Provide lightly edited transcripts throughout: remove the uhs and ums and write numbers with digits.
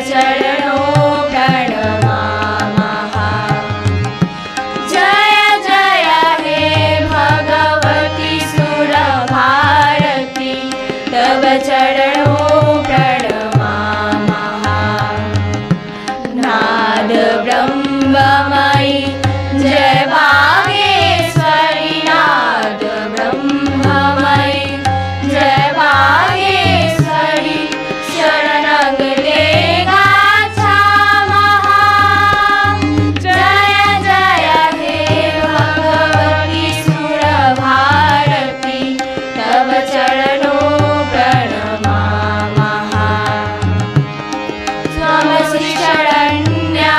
चरणों प्रणमामः। जय जय हे भगवती सुरभारती, तव चरणों प्रणमामः। नाद ब्रह्ममयी जय भागेश्वरी, नाद ब्रह्ममयी जय भागेश्वरी, शरणं ते गाच्छामः। जय जय हे भगवती सुरभारती, तव चरणों प्रणमामः। त्वमसि शरण्या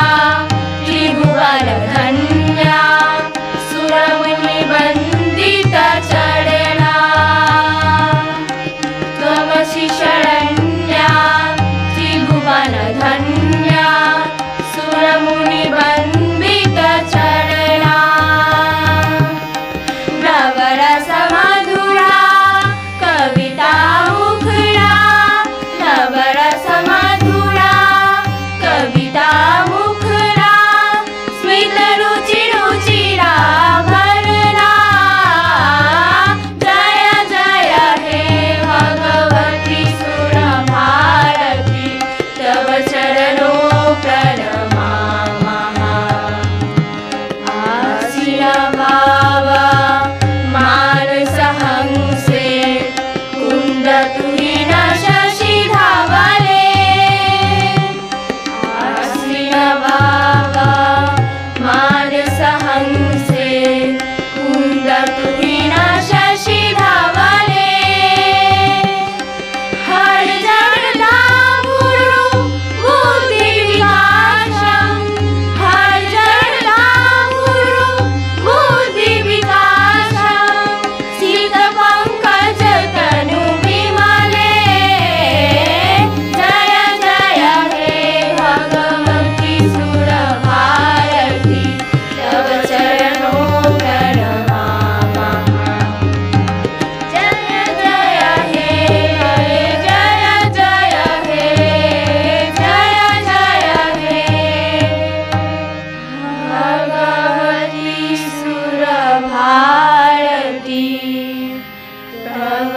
त्रिभुवनधन्या, सुरमुनिवन्दितचरणा। त्वमसि शरण्या त्रिभुवनधन्या, सुरमुनिवन्दितचरणा। नवरसमधुरा कविता मुखरा, नवरसमधुरा कविता मुखरा, स्मितरुचिरुचिराभरणा। जय जय हे भगवती सुरभारती, तव चरणों प्रणमामः। आसीन भावा मानसहंसे, कुन्दतुहिन शशिधवले। आसीन भावा मानसहंसे, कुन्दतुहिन शशिधवले। हर जड़ता गुरु बुद्धिविकासं, हर जड़ता गुरु बुद्धिविकासं, शीतपङ्कजतनु विमले। जय जय हे भगवती सुरभारती, तव चरणों प्रणमामः। जय जय हे हरे, जय जय हे, जय जय हे भगवती सुरभारती, तव